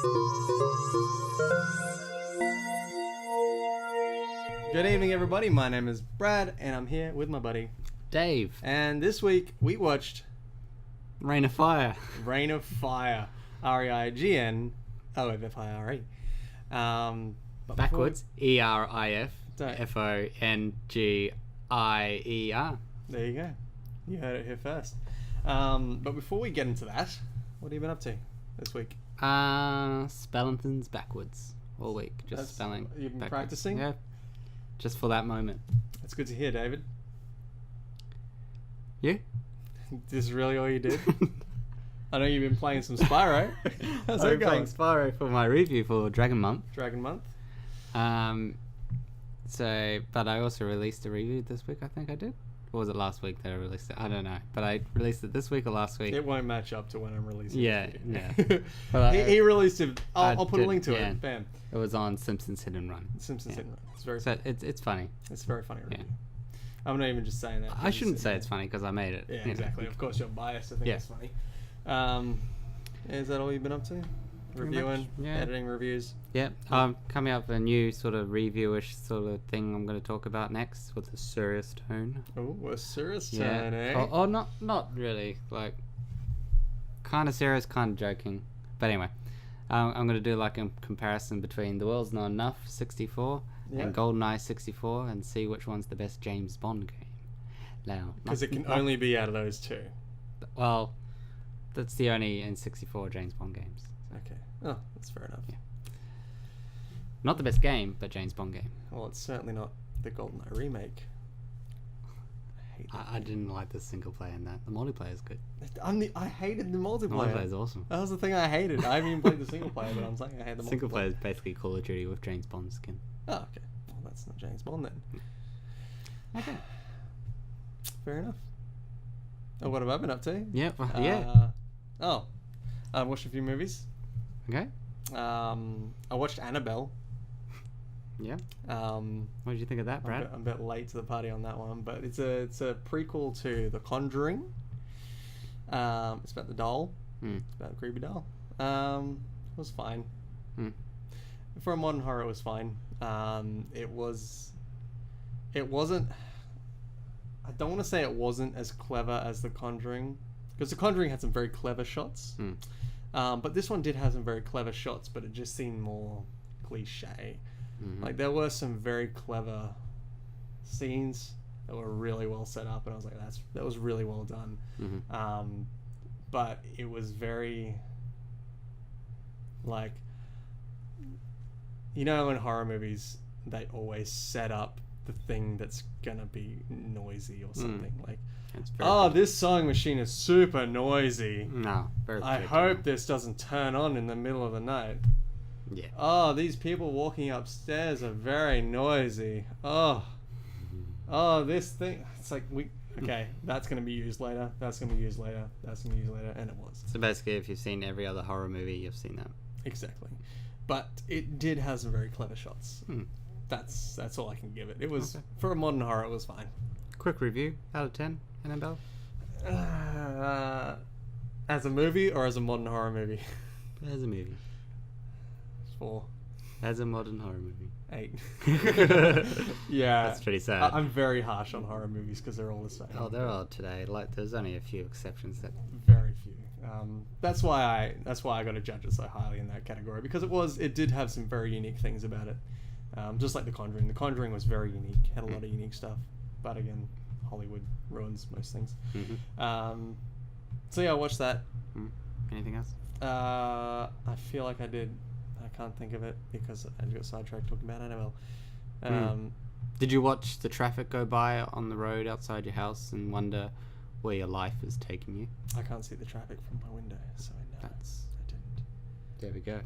Good evening, everybody. My name is Brad, and I'm here with my buddy Dave. And this week we watched Rain of Fire. Rain of Fire, REIGN-OFFIRE. Backwards, ERIFFONGIER. There you go. You heard it here first. But before we get into that, what have you been up to this week? Spellington's backwards all week. Just spelling. You've been backwards. practicing? Yeah. Just for that moment. That's good to hear, David. You? This is really all you did? I know you've been playing some Spyro. How's that I'm going? playing Spyro for my review for Dragon Month. Dragon Month. But I also released a review this week, I think I did. Or was it last week that I released it? I don't know. But I released it this week or last week. It won't match up to when I'm releasing Yeah, it. yeah. he released it. I'll put a link to yeah. it. Bam. It was on Simpsons Hit and Run. Simpsons Hit and Run. It's very So it's funny. It's a very funny review. Yeah. I'm not even just saying that. I shouldn't say it's funny because I made it. Yeah, you exactly. know. Of course, you're biased. I think Yeah. it's funny. Is that all you've been up to? Pretty Reviewing, much, yeah. editing reviews. Yeah. Coming up a new sort of reviewish sort of thing I'm going to talk about next with a serious tone. Oh, a serious Yeah. tone, eh? Or not really. Like, kind of serious, kind of joking. But anyway, I'm going to do like a comparison between The World's Not Enough 64 Yeah. and GoldenEye 64 and see which one's the best James Bond game. Now, Because it can only be out of those two. Well, that's the only N64 James Bond games. Okay. Oh, that's fair enough. Yeah. Not the best game, but James Bond game. Well, it's certainly not the GoldenEye remake. I hate that. I didn't like the single player in that. The multiplayer is good. I hated the The multiplayer. multiplayer is awesome. That was the thing I hated. I haven't even played the single player, but I'm saying I hate the Single multiplayer. player is basically Call of Duty with James Bond skin. Oh, okay. Well, that's not James Bond then. Okay. Fair enough. Oh, what have I been up to? Yeah. Yeah. I watched a few movies. Okay. I watched Annabelle. Yeah. What What did you think of that, Brad? I'm a bit late to the party on that one, but it's a prequel to The Conjuring. It's about the doll. It's about a creepy doll. It was fine. For a modern horror, it was fine. It wasn't. I don't want to say it wasn't as clever as The Conjuring, because The Conjuring had some very clever shots. But this one did have some very clever shots, but it just seemed more cliche. Like, there were some very clever scenes that were really well set up, and I was like, that was really well done. But it was very, like, you know, in horror movies, they always set up the thing that's gonna be noisy or something. Like, this sewing machine is super noisy. No, I hope this doesn't turn on in the middle of the night. Yeah. Oh, these people walking upstairs are very noisy. Oh, this thing. It's like, okay, that's going to be used later. That's going to be used later. That's going to be used later. And it was. So basically, if you've seen every other horror movie, you've seen that. Exactly. But it did have some very clever shots. That's all I can give it. It was, for a modern horror, it was fine. Quick review out of 10, Annabelle? As a movie or as a modern horror movie? As a movie. 4. As a modern horror movie. 8. Yeah. That's pretty sad. I'm very harsh on horror movies because they're all the same. Oh, there are today. Like, there's only a few exceptions that. Very few. That's why I got to judge it so highly in that category, because it did have some very unique things about it. Just like The Conjuring. The Conjuring was very unique. Had a lot of unique stuff. But again, Hollywood ruins most things. So yeah, I watched that. Anything else? I feel like I did. I can't think of it because I got sidetracked talking about Annabelle. Did you watch the traffic go by on the road outside your house and wonder where your life is taking you? I can't see the traffic from my window, so no, I didn't. There we go.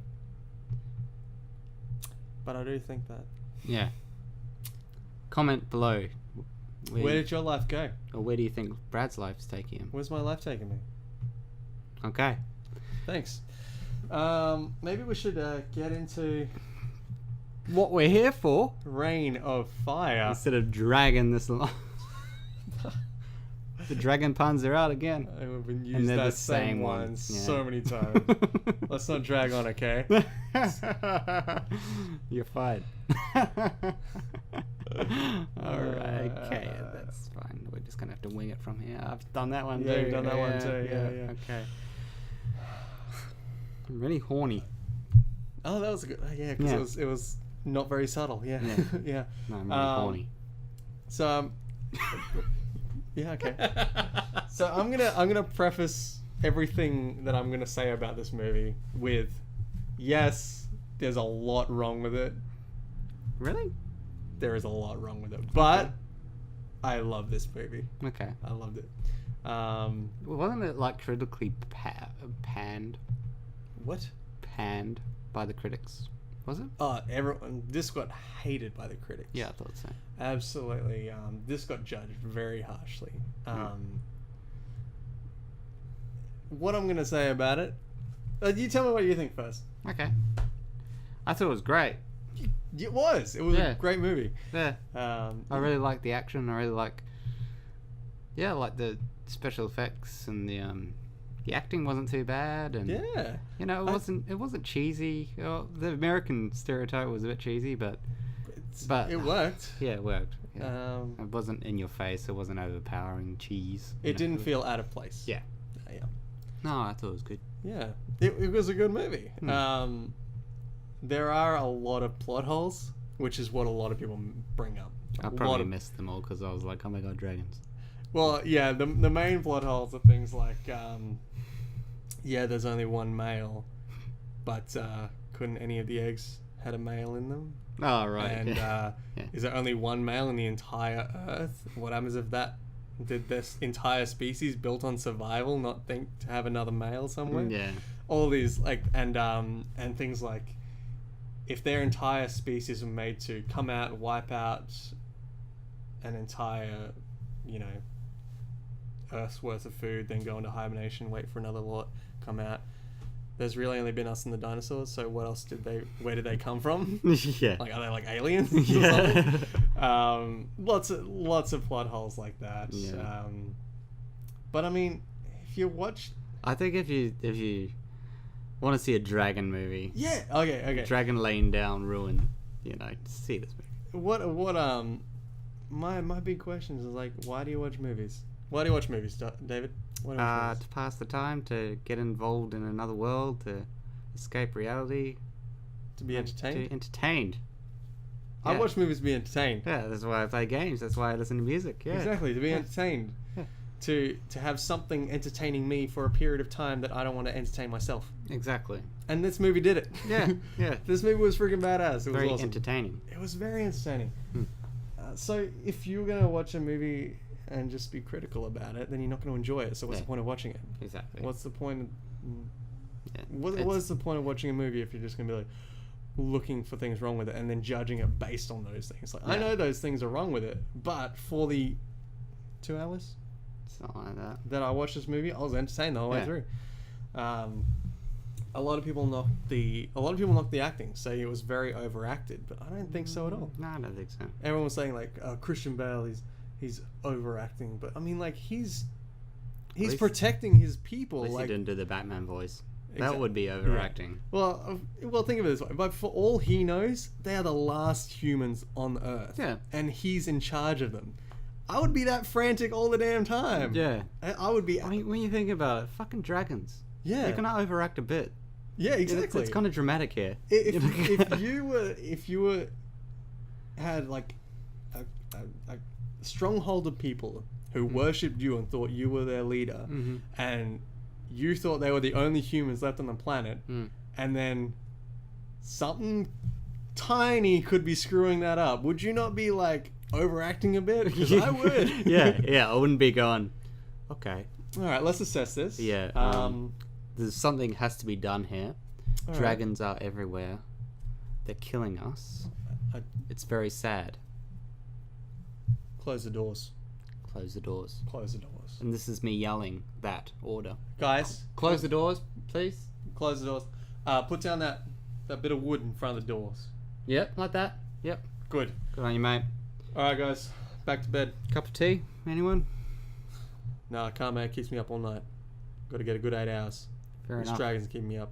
But I do think that. Yeah. Comment below. Where did your life go? Or where do you think Brad's life is taking him? Where's my life taking me? Okay. Thanks. Maybe we should get into what we're here for. Reign of Fire. Instead of dragging this along. The dragon puns are out again. We've been And used they're that the same same one one, yeah. so many times. Let's not drag on, okay? You're fired. Alright, okay, that's fine. We're just gonna have to wing it from here. I've done that one too. Yeah, you've done that one too. Yeah. Okay. I'm really horny. Oh, that was a good. Yeah, because it was not very subtle. Yeah, Yeah. yeah. No, I'm really horny. So, yeah, okay. So I'm gonna preface everything that I'm gonna say about this movie with, yes, there's a lot wrong with it. Really? There is a lot wrong with it, but I love this movie. Okay. I loved it. Wasn't it like critically panned? What? Panned by the critics? Was it? Everyone. This got hated by the critics. Yeah, I thought so. Absolutely. This got judged very harshly. What I'm gonna say about it? You tell me what you think first. Okay. I thought it was great. It was. It was a great movie. Yeah. I really like the action. I really like. Yeah, like the special effects and the acting wasn't too bad, and yeah, you know, it wasn't cheesy. Well, the American stereotype was a bit cheesy, but it worked. Yeah, it worked. Yeah. It wasn't in your face. It wasn't overpowering cheese. It didn't feel out of place. Yeah. Yeah. No, I thought it was good. Yeah, it was a good movie. There are a lot of plot holes, which is what a lot of people bring up. I probably missed them all because I was like, oh my god, dragons. Well, yeah, the main plot holes are things like, there's only one male, but couldn't any of the eggs had a male in them? Oh, right. And is there only one male in the entire Earth? What happens if did this entire species built on survival not think to have another male somewhere? Yeah. All these, like, and things like, if their entire species were made to come out and wipe out an entire, Earth's worth of food, then go into hibernation, wait for another lot, come out. There's really only been us and the dinosaurs, so where did they come from? Yeah. Like, are they like aliens? Yeah. Lots of plot holes like that. Yeah. But I mean, if you watch... I think if you want to see a dragon movie... Yeah, okay. Dragon laying down ruin, see this movie. My big question is like, why do you watch movies? Why do you watch movies, David? Why do you watch movies? To pass the time, to get involved in another world, to escape reality. To be entertained? To be entertained. I Yeah. watch movies to be entertained. Yeah, that's why I play games. That's why I listen to music. Yeah. Exactly, to be entertained. Yeah. To have something entertaining me for a period of time that I don't want to entertain myself. Exactly. And this movie did it. Yeah, yeah. This movie was freaking badass. It was Very awesome. entertaining. It was very entertaining. Hmm. So if you're going to watch a movie and just be critical about it, then you're not going to enjoy it. So what's the point of watching it? Exactly. What's the point of... Yeah. What's the point of watching a movie if you're just going to be like looking for things wrong with it and then judging it based on those things? Like, I know those things are wrong with it, but for the 2 hours Something like that I watched this movie, I was entertained the whole way through. A lot of people knocked the acting, say it was very overacted, but I don't think so at all. No, I don't think so. Everyone was saying like Christian Bale, he's overacting, but I mean, like, he's protecting his people. At least like, he didn't do the Batman voice. Exactly. That would be overacting. Yeah. Well, think of it this way. But for all he knows, they are the last humans on Earth. Yeah. And he's in charge of them. I would be that frantic all the damn time. Yeah. I would be... I mean, when you think about it, fucking dragons. Yeah. They're gonna overact a bit. Yeah, exactly. It's kind of dramatic here. If you had like a stronghold of people who worshipped you and thought you were their leader, and you thought they were the only humans left on the planet, and then something tiny could be screwing that up, would you not be like overacting a bit? Because I would. yeah, I wouldn't be going, okay. All right, let's assess this. Yeah. There's something has to be done here. All Dragons are everywhere. They're killing us. It's very sad. Close the doors. Close the doors. Close the doors. And this is me yelling that order. Guys, Close the doors, please. close the doors. Put down that bit of wood in front of the doors. Yep, like that. Yep. Good. Good on you, mate. All right, guys, back to bed. Cup of tea? Anyone? Nah, I can't, mate. It keeps me up all night. Got to get a good 8 hours. Fair These enough. dragons keep me up.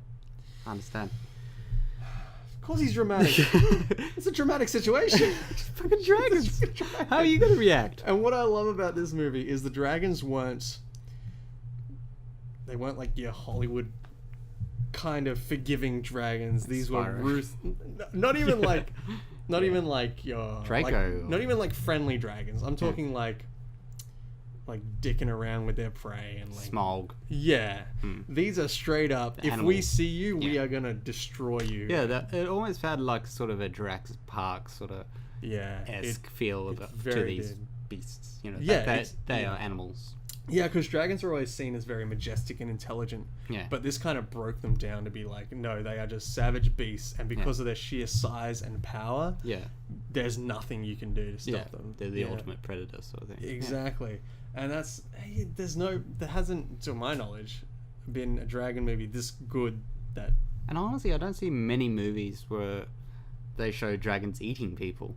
I understand. Of course he's dramatic. It's a dramatic situation. Fucking dragons. How are you gonna react? And what I love about this movie is the dragons weren't like your Hollywood kind of forgiving dragons. These Spyro. were not even like your Draco. not even like friendly dragons. I'm talking like dicking around with their prey and like Smaug. yeah. These are straight up. If we animals. see you, we Yeah. are gonna destroy you. Yeah, it almost had like sort of a Jurassic Park sort of Yeah. esque feel it to very these did. beasts. You know, Yeah, they are animals. Yeah, because dragons are always seen as very majestic and intelligent. Yeah. But this kind of broke them down to be like, no, they are just savage beasts, and because of their sheer size and power, Yeah. there's nothing you can do to stop Yeah. them. They're the Yeah. ultimate predator sort of thing. Yeah. Exactly. And there hasn't, to my knowledge, been a dragon movie this good that. And honestly, I don't see many movies where they show dragons eating people.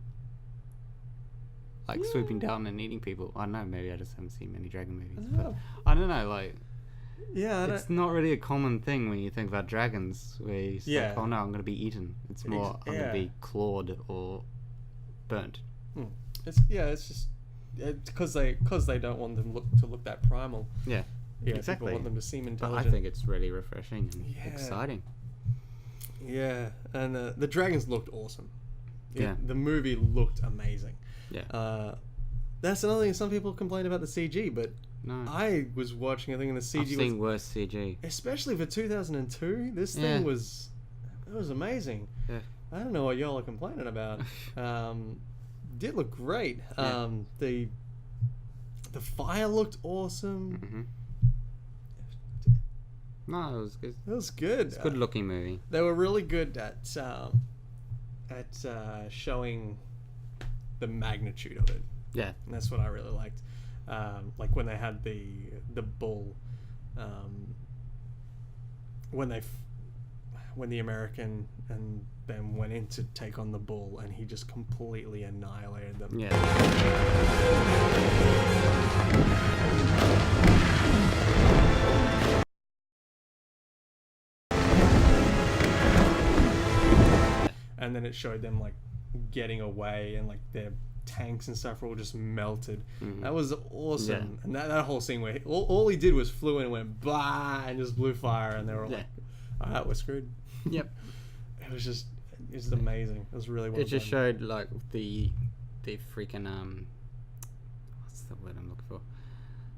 Like swooping down and eating people. I don't know, maybe I just haven't seen many dragon movies. But I don't know, like, Yeah, it's not really a common thing when you think about dragons, where you say, Yeah. oh no, I'm going to be eaten. It's more, I'm going to be clawed or burnt. it's just because they don't want them to look that primal. Yeah, Yeah, exactly. People want them to seem But intelligent. I think it's really refreshing and Yeah. exciting. Yeah, and the dragons looked awesome. Yeah. The movie looked amazing. Yeah. That's another thing. Some people complain about the CG, but No. I was watching a thing and the CG I've seen worse CG. especially for 2002. This Yeah. thing was amazing. Yeah. I don't know what y'all are complaining about. Did look great. Yeah. The fire looked awesome. Hmm. No, it was good. It was good. It's a good looking movie. They were really good at showing the magnitude of it. Yeah. And that's what I really liked. Like when they had the bull, when the American and them went in to take on the bull, and he just completely annihilated them. Yeah. And then it showed them like getting away, and like their tanks and stuff were all just melted. Mhm. That was awesome. Yeah. And that whole scene where all he did was flew in and went bah and just blew fire, and they were all like, all right, we're screwed. Yep. It was just amazing. It was really well It just done. showed like the freaking what's the word I'm looking for?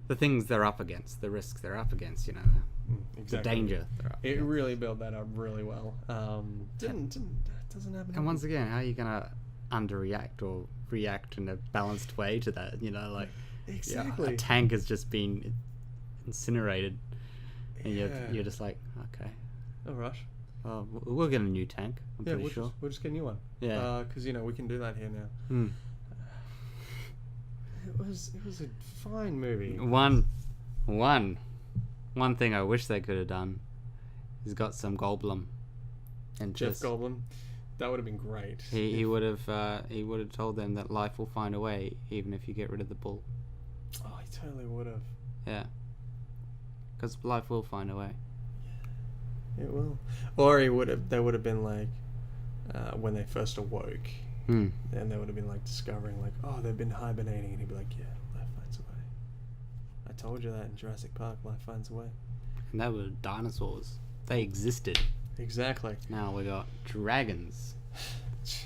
The things they're up against, the risks they're up against, you know, the Exactly. danger they're up It against. really built that up really well. Doesn't happen. And once again, how are you gonna underreact or react in a balanced way to that? You know, like Exactly. a tank has just been incinerated, and Yeah. you're just like, okay, No rush. we'll get a new tank. I'm Yeah, pretty we'll sure. just get a new one. Yeah. Because we can do that here now. Hmm. It was a fine movie. One thing I wish they could have done is got some Goldblum, and Jeff just Goldblum, that would have been great. he would have told them that life will find a way even if you get rid of the bull. Oh, he totally would have. Yeah, because life will find a way. It will. Or they would have been like, when they first awoke, Hmm. and they would have been like discovering like, oh, they've been hibernating, and he'd be like, yeah, life finds a way. I told you that in Jurassic Park, life finds a way. And that were dinosaurs. They existed. Exactly. Now we got dragons,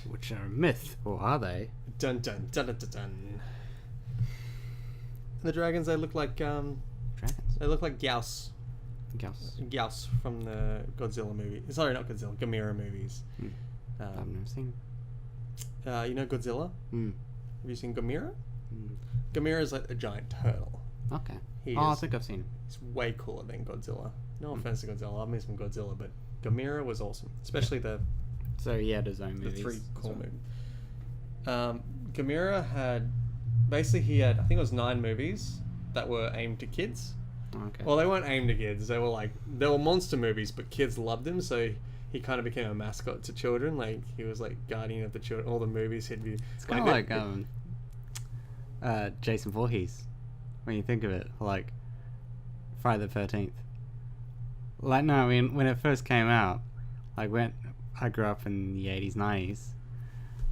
which are a myth, or are they? Dun dun dun dun dun dun. The dragons, they look like Dragons. Gyaos. Gauss. Gyaos from the Godzilla movie. Sorry, not Godzilla. Gamera movies. I've never seen. You know Godzilla? Hmm. Have you seen Gamera? Hmm. Gamera is like a giant turtle. Okay. He I is- think I've seen him. It's way cooler than Godzilla. No offense to Godzilla. I'll miss some Godzilla, but Gamera was awesome. Especially the So he had his own movies. three as cool well. movies. Gamera had basically he had, I think it was 9 movies that were aimed to kids. Okay. Well, they weren't aimed to kids. They were monster movies, but kids loved him, so he kind of became a mascot to children. Like he was like guardian of the children. All the movies he'd be. It's kind of like Jason Voorhees, when you think of it. Like Friday the 13th. Like, no, I mean, when it first came out, like, when I grew up in the 80s, 90s,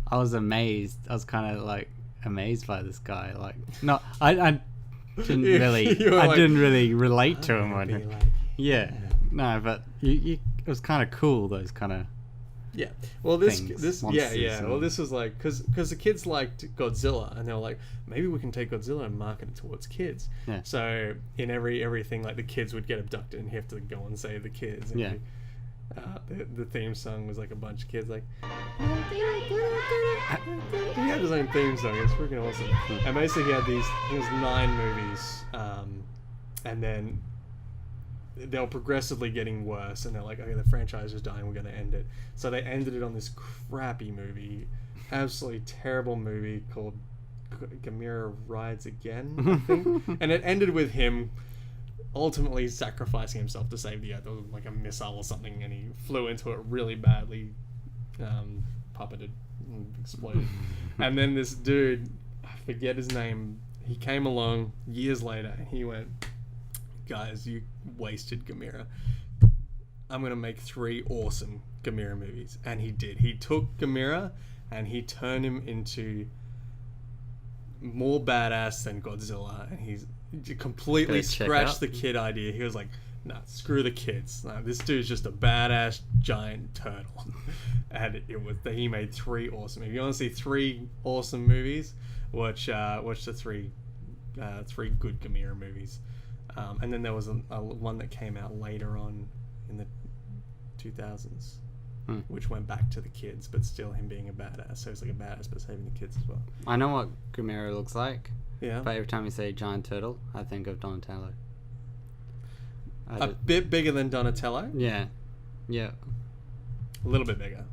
I was amazed. I was kind of, like, amazed by this guy. Like, no, I didn't really, didn't really relate to him. Or anything. Yeah. No, but it was kind of cool, those kind of... Yeah. Well, this monsters Well, this was like because the kids liked Godzilla, and they were like, maybe we can take Godzilla and market it towards kids. Yeah. So in everything, like the kids would get abducted, and you have to go and save the kids. And Yeah. The theme song was like a bunch of kids like. He had his own theme song. It's freaking awesome. And basically, he was 9 movies, and then they were progressively getting worse, and they're like, okay, the franchise is dying, we're going to end it. So they ended it on this crappy movie, absolutely terrible movie called Gamera Rides Again, I think. And it ended with him ultimately sacrificing himself to save the Earth. There was like a missile or something, and he flew into it really badly, puppeted and exploded. And then this dude, I forget his name, he came along years later, and he went, guys, you wasted Gamera. I'm going to make 3 awesome Gamera movies. And he did. He took Gamera and he turned him into more badass than Godzilla. And he's completely scratched the kid idea. He was like, nah, screw the kids. Nah, this dude's just a badass giant turtle. And he made 3 awesome. If you want to see 3 awesome movies, watch the 3 good Gamera movies. And then there was a one that came out later on in the 2000s, which went back to the kids, but still him being a badass. So it's like a badass, but saving the kids as well. I know what Gamera looks like. Yeah. But every time you say giant turtle, I think of Donatello. A bit bigger than Donatello? Yeah. Yeah. A little bit bigger.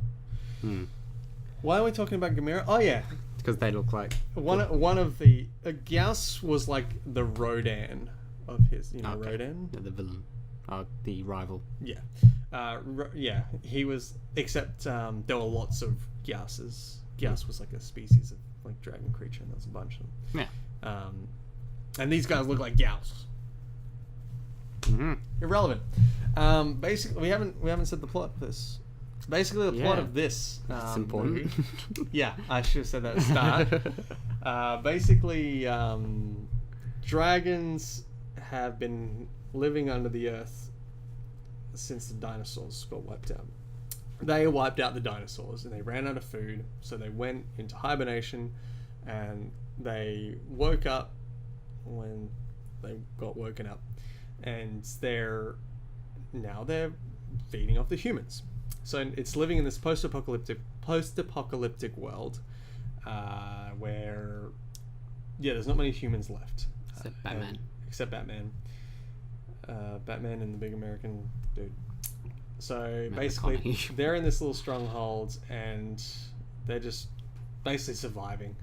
Why are we talking about Gamera? Oh, yeah. Because they look like... One of the... Gyaos was like the Rodan of his, Rodan? Yeah, the villain. The rival. Yeah. Yeah, he was... Except there were lots of Gyaoses. Gyaos was like a species of like dragon creature, and there was a bunch of them. Yeah. And these guys look like Gyaos. Mm-hmm. Irrelevant. Basically, we haven't said the plot of this. Basically, the plot of this. It's important. Movie, yeah, I should have said that at the start. Basically, dragons have been living under the earth since the dinosaurs got wiped out. They wiped out the dinosaurs and they ran out of food, so they went into hibernation, and they woke up when they got woken up, and they're feeding off the humans. So it's living in this post-apocalyptic world where there's not many humans left except Batman. Batman and the big American dude. So Matt basically, McConaughey. they're in this little stronghold, and they're just basically surviving.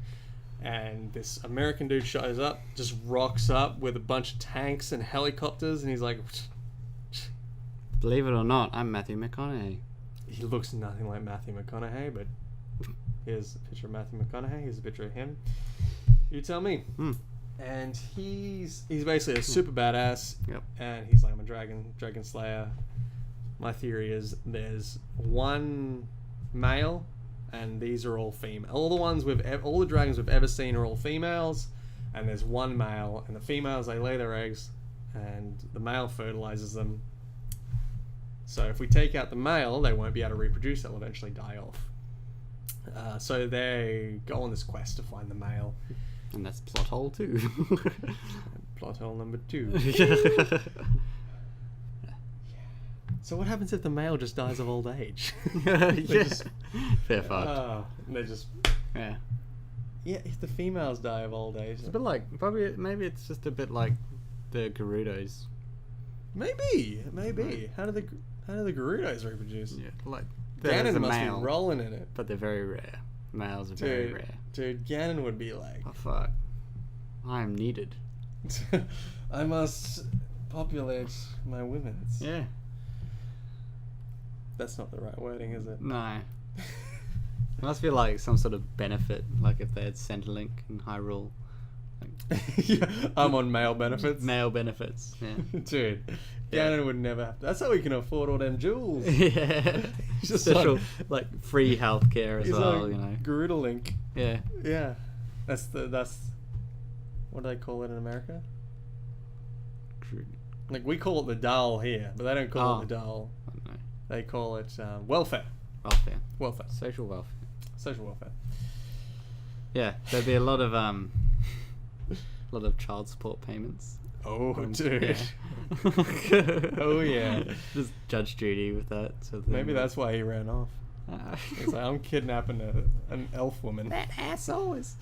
And this American dude shows up, just rocks up with a bunch of tanks and helicopters, and he's like... Believe it or not, I'm Matthew McConaughey. He looks nothing like Matthew McConaughey, but here's a picture of Matthew McConaughey. Here's a picture of him. You tell me. And he's basically a super badass. Yep. And he's like, I'm a dragon slayer. My theory is there's one male, and these are all female. All the dragons we've ever seen are all females, and there's one male, and the females, they lay their eggs, and the male fertilizes them. So if we take out the male, they won't be able to reproduce. They'll eventually die off. So they go on this quest to find the male. And that's plot hole 2. Plot hole number 2. So what happens if the male just dies of old age? Fair fuck. They just... Yeah. Yeah, if the females die of old age... It's a bit like... Maybe it's just a bit like the Gerudos. Maybe. How do the Gerudos reproduce? Yeah, like... Ganon must be rolling in it. But they're very rare. Males are very rare. Dude, Ganon would be like... Oh, fuck. I am needed. I must populate my women. Yeah. That's not the right wording, is it? No. It must be like some sort of benefit, like if they had Centrelink in Hyrule, Yeah, I'm on male benefits. Male benefits. Yeah. Dude, Yeah. Gannon would never have to. That's how he can afford all them jewels. Yeah. He's just Special, like free healthcare as He's well. like You know. Garuda Link. Yeah. Yeah, that's what do they call it in America? Like we call it the doll here, but they don't call it the doll. I don't know. They call it welfare. Welfare. Social welfare. Social welfare. Yeah, there'd be a lot of child support payments. Oh, dude. Yeah. Oh, yeah. Just Judge Judy with that. So Maybe that's why he ran off. He's like, I'm kidnapping an elf woman. That asshole is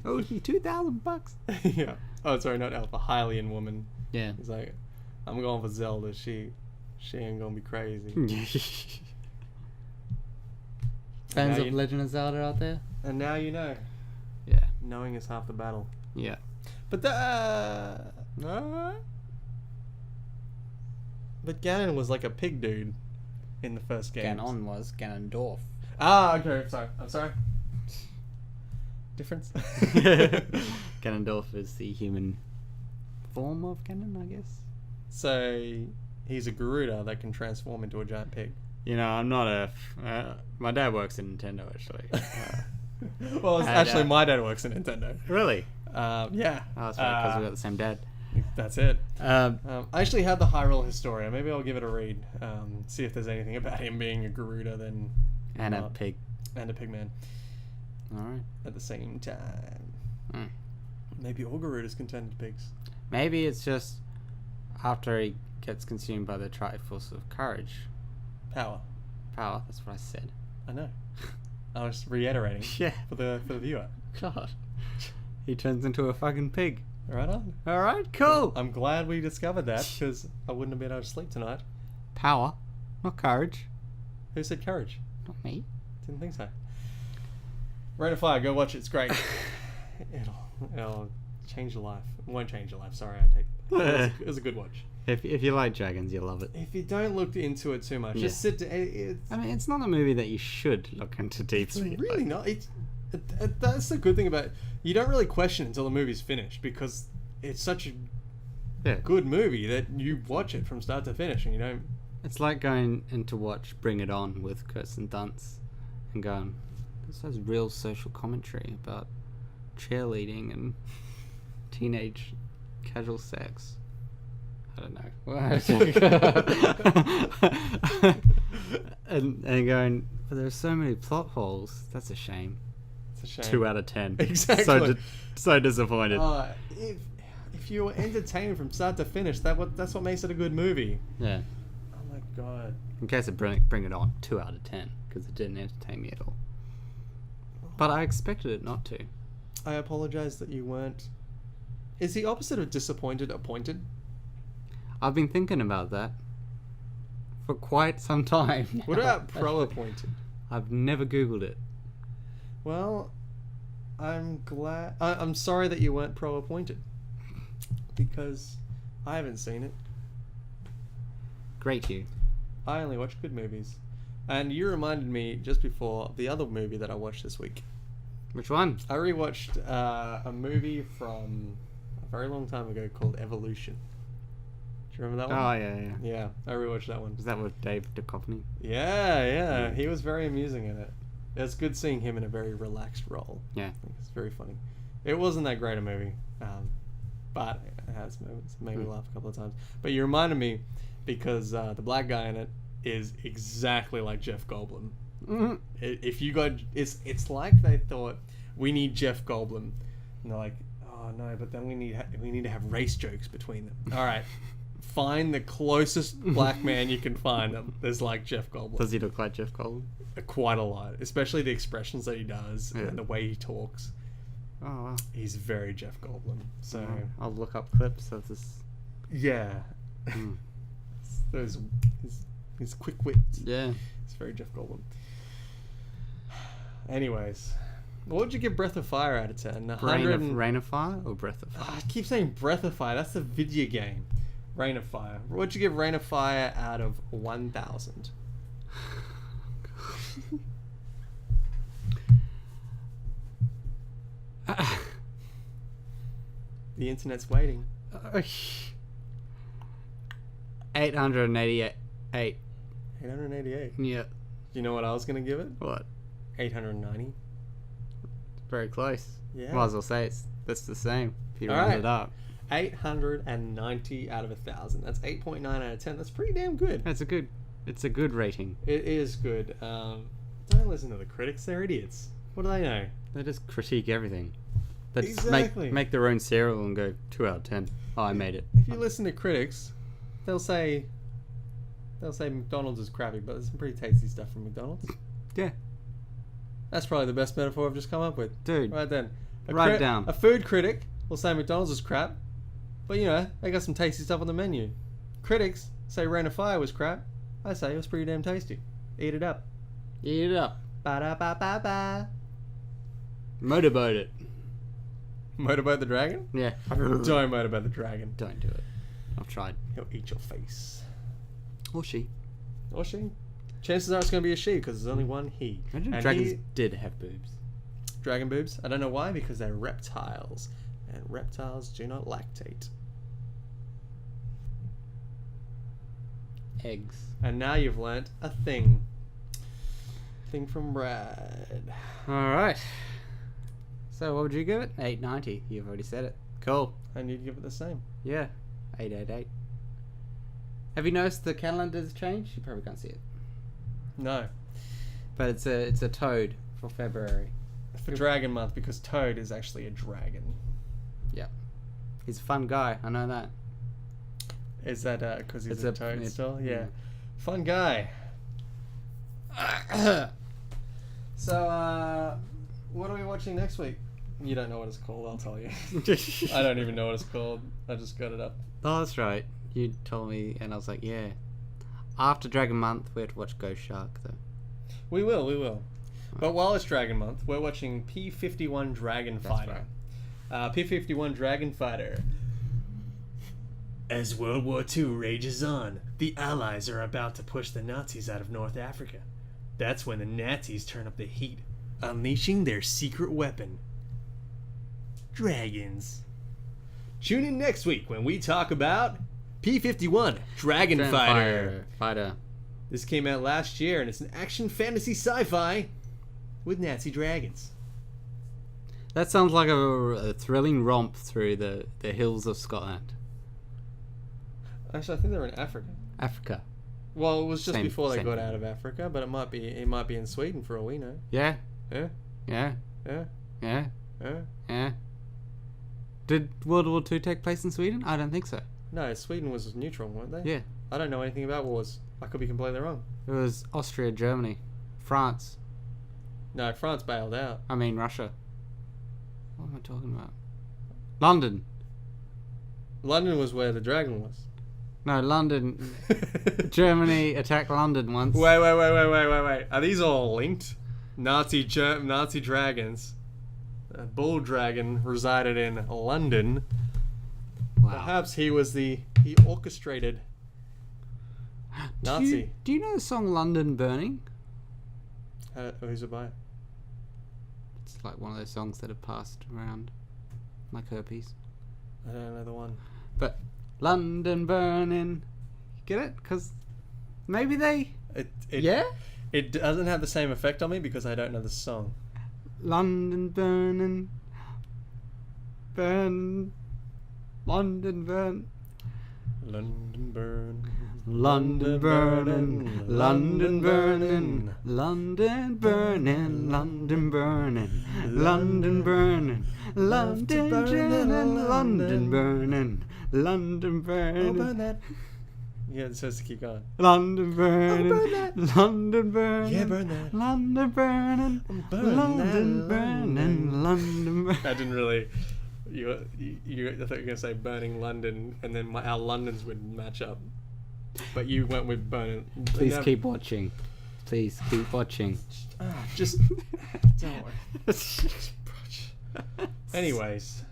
owes me $2,000. Yeah. Oh, sorry, not elf, a Hylian woman. Yeah. He's like, I'm going for Zelda. She ain't gonna be crazy. Fans Now of you- Legend of Zelda out there? And now you know. Yeah. Knowing is half the battle. Yeah. But but Ganon was like a pig dude in the first game. Ganon was Ganondorf. Ah, okay. Sorry. I'm sorry. Difference. Ganondorf is the human form of Ganon, I guess. So he's a Garuda that can transform into a giant pig. You know, I'm not my dad works in Nintendo, actually. Well, it's actually my dad works in Nintendo. Really? Yeah. Oh, that's right, because we got the same dad. That's it. Um, I actually had the Hyrule Historia. Maybe I'll give it a read. See if there's anything about him being a Garuda then. and a pig. And a pigman. Alright. At the same time. Mm. Maybe all Garudas can turn into pigs. Maybe it's just after he gets consumed by the Triforce of Courage. Power. That's what I said. I know. I was reiterating Yeah. for the viewer. God. He turns into a fucking pig. Right on. Alright, cool. I'm glad we discovered that because I wouldn't have been able to sleep tonight. Power, not courage. Who said courage? Not me. Didn't think so. Rain of Fire, go watch it. It's great. It'll change your life. It won't change your life. Sorry, I take it. It was a good watch. If you like dragons, you'll love it. If you don't look into it too much, just sit. I mean, it's not a movie that you should look into deeply. It's really not. That's the good thing about it. You don't really question until the movie's finished because it's such a good movie that you watch it from start to finish and you don't. It's like going in to watch Bring It On with Kirsten Dunst and going, this has real social commentary about cheerleading and teenage casual sex. I don't know. and going, but there's so many plot holes. That's a shame. It's a shame. 2 out of 10. Exactly. So disappointed. If you were entertained from start to finish, that's what makes it a good movie. Yeah. Oh my god. In case of Bring It On, 2 out of 10 because it didn't entertain me at all. But I expected it not to. I apologize that you weren't. Is the opposite of disappointed appointed? I've been thinking about that for quite some time. What about pro-appointed? I've never Googled it. Well, I'm glad. I'm sorry that you weren't pro-appointed because I haven't seen it. Great, you. I only watch good movies, and you reminded me just before the other movie that I watched this week. Which one? I rewatched a movie from a very long time ago called Evolution. Do you remember that one? Oh, yeah. Yeah, I rewatched that one. Was that with Dave Duchovny? Yeah. He was very amusing in it. It's good seeing him in a very relaxed role. Yeah. It's very funny. It wasn't that great a movie, but it has moments. It made me laugh a couple of times. But you reminded me because the black guy in it is exactly like Jeff Goldblum. Mm-hmm. If you got, it's like they thought we need Jeff Goldblum, and they're like, oh no, but then we need to have race jokes between them. All right. Find the closest black man you can find them. There's like Jeff Goldblum. Does he look like Jeff Goldblum? Quite a lot, especially the expressions that he does Yeah. and the way he talks. Oh, wow. He's very Jeff Goldblum. So I'll look up clips of this. yeah, Mm. those his quick wits. Yeah. It's very Jeff Goldblum. Anyways, what would you give Breath of Fire out of 10? Rain of Fire or Breath of Fire? I keep saying Breath of Fire. That's the video game. Rain of Fire. What'd you give Rain of Fire out of 1,000? The internet's waiting. 888. 888. Yeah. You know what I was going to give it? What? 890. Very close. Yeah. Might as well say that's the same if you All round right. it up. 890 out of 1,000. That's 8.9 out of 10. That's pretty damn good. It's a good rating. It is good. Don't listen to the critics. They're idiots. What do they know? They just critique everything. They just Exactly. make their own cereal and go 2 out of 10. Oh, I made it. If you listen to critics, they'll say McDonald's is crappy, but there's some pretty tasty stuff from McDonald's. Yeah. That's probably the best metaphor I've just come up with. Dude. Right then. Write it down. A food critic will say McDonald's is crap, but you know, they got some tasty stuff on the menu. Critics say Rain of Fire was crap. I say it was pretty damn tasty. Eat it up. Eat it up. Ba-da-ba-ba-ba. Motorboat it. Motorboat the dragon? Yeah. Don't motorboat the dragon. Don't do it. I've tried. He'll eat your face. Or she. Or she. Chances are it's going to be a she because there's only one he. Imagine And dragons did have boobs. Dragon boobs? I don't know why, because they're reptiles. And reptiles do not lactate. Eggs. And now you've learnt a thing. Thing from Brad. Alright. So what would you give it? 890. You've already said it. Cool. And you'd give it the same. Yeah. 888. Have you noticed the calendar's changed? You probably can't see it. No. But it's a toad for February. For Dragon Month, because Toad is actually a dragon. Yeah. He's a fun guy. I know that. Is that because he's It's a a- toad it- still? yeah. Yeah. Fun guy. So, what are we watching next week? You don't know what it's called, I'll tell you. I don't even know what it's called. I just got it up. Oh, that's right. You told me, and I was like, yeah. After Dragon Month, we have to watch Ghost Shark, though. We will. But while it's Dragon Month, we're watching P-51 Dragon That's Fighter. P-51 Dragon Fighter. As World War II rages on, the Allies are about to push the Nazis out of North Africa. That's when the Nazis turn up the heat, unleashing their secret weapon. Dragons. Tune in next week when we talk about P-51 Dragon Fighter. This came out last year, and it's an action fantasy sci-fi with Nazi dragons. That sounds like a thrilling romp through the hills of Scotland. Actually, I think they're in Africa. Africa. Well, it was just Same- before they same got thing. out of Africa, but it might be in Sweden for all we know. Yeah. Yeah, Yeah. yeah, Yeah. yeah. Yeah. Did World War II take place in Sweden? I don't think so. No, Sweden was neutral, weren't they? Yeah. I don't know anything about wars. I could be completely wrong. It was Austria, Germany, France. No, France bailed out. I mean Russia. What am I talking about? London. London was where the dragon was. No, London. Germany attacked London once. Wait. Are these all linked? Nazi dragons. A bull dragon resided in London. Wow. Perhaps he orchestrated Nazi. Do you know the song London Burning? Who's it by? It's like one of those songs that have passed around like herpes. I don't know the one. But London Burning. Get it? Because maybe they... Yeah? It doesn't have the same effect on me because I don't know the song. London Burning. Burn. London Burn. London burn. London burning, London burning, London burning, London burning, London burning, London burning, London burning, London Oh, burning, burn that. Yeah, it says to keep going. London burning, burn that. London burning, Yeah, burn that. London burning, Burn London that, burning, London burning. I didn't really. I thought you were gonna say burning London, and then our Londons would match up. But you went with burning. Please keep watching. Please keep watching. Just don't worry. Anyways,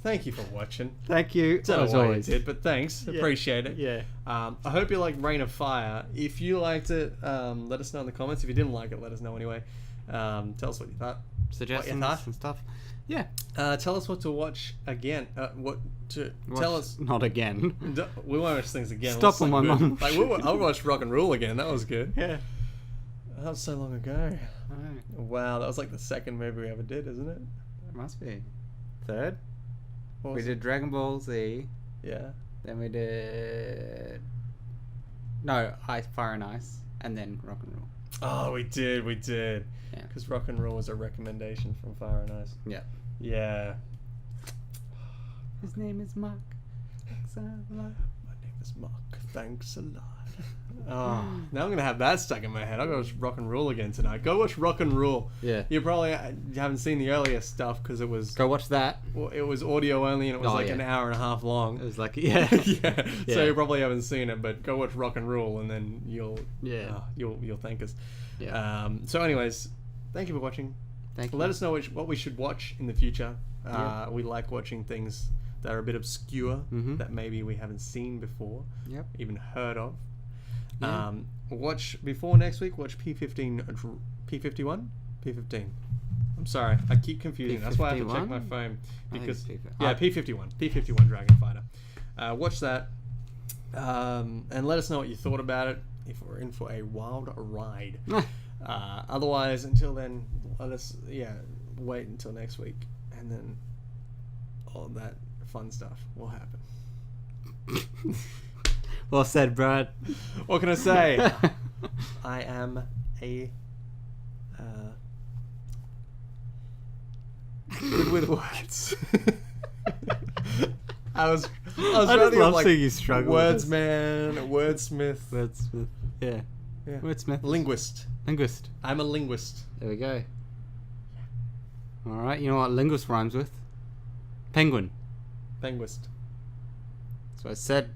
thank you for watching. Thank you. Don't As know why you always. did, but thanks. Yeah. Appreciate it. Yeah. I hope you liked Rain of Fire. If you liked it, let us know in the comments. If you didn't like it, let us know anyway. Tell us what you thought. Suggestions thought? and stuff. Yeah. Tell us what to watch again. Tell us. Not again. We won't watch things again. Stop on my mum. Like I watched Rock and Roll again. That was good. Yeah. That was so long ago. I know. Wow, that was like the second movie we ever did, isn't it? It must be. Third. What We was did Dragon Ball Z. Yeah. Then we did. Fire and Ice, and then Rock and Roll. Oh, we did. Yeah. Because Rock and Roll was a recommendation from Fire and Ice. Yeah. Yeah. His name is Mark. My name is Mark. Thanks a lot. Oh, now I'm gonna have that stuck in my head. I'll go watch Rock and Roll again tonight. Go watch Rock and Roll. Yeah. You probably haven't seen the earlier stuff because it was Go watch that. audio only and it was Oh, like yeah. an hour and a half long. It was like yeah. Yeah. Yeah. So you probably haven't seen it, but go watch Rock and Roll and then you'll Yeah. you'll thank us. Yeah. So anyways, thank you for watching. Thank you. Let us know what we should watch in the future. Yeah. We like watching things that are a bit obscure that maybe we haven't seen before, Yep. even heard of. Yeah. Watch before next week. Watch P15, P51, P15. I'm sorry, I keep confusing. That's why I have to check my P51? phone because I think it's P51 Dragon Fighter. Watch that, and let us know what you thought about it. If we're in for a wild ride. Otherwise, until then, let us wait until next week, and then all that fun stuff will happen. Well said, Brad. What can I say? I am a good with words. I was I trying to just think of love like seeing you struggle with this. wordsmith, Wordsmith. Yeah. yeah. Wordsmith. Linguist. Linguist. I'm a linguist. There we go. Alright, you know what linguist rhymes with? Penguin. Linguist. That's what I said.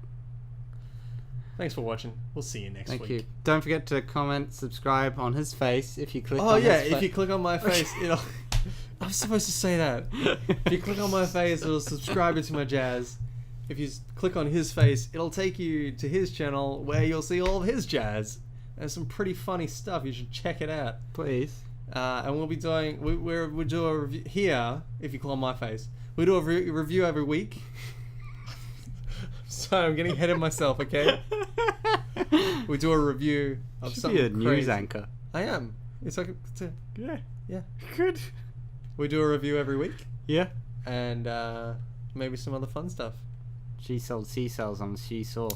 Thanks for watching. We'll see you next Thank week. you. Don't forget to comment, subscribe on his face if you click Oh on yeah, his if you click on my face, it'll. I'm supposed to say that. If you click on my face, it'll subscribe to my jazz. If you click on his face, it'll take you to his channel where you'll see all of his jazz. There's some pretty funny stuff. You should check it out. Please. And we'll be doing. We do a review here. If you click on my face, we do a review every week. Sorry, I'm getting ahead of myself. Okay. We do a review of Should something be a news crazy. anchor. I am. It's like Yeah. yeah. Good. We do a review every week, Yeah. and maybe some other fun stuff. She sold seashells on the seesaw.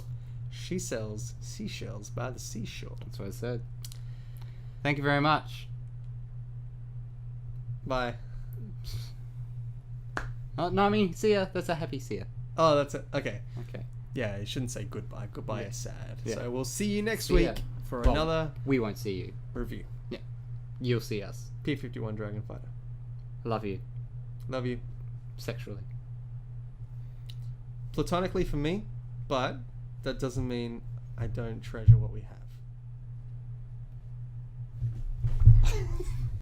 She sells seashells by the seashore. That's what I said. Thank you very much. Bye. Oh, no, I mean, see ya. That's a happy see ya. Oh, that's it. Okay. Okay. Yeah, you shouldn't say goodbye. Goodbye is sad. Yeah. So we'll see you next See week ya. for Well, another We won't see you. review. You'll see us. P51 Dragon Fighter. Love you. Love you. Sexually. Platonically for me, but that doesn't mean I don't treasure what we have.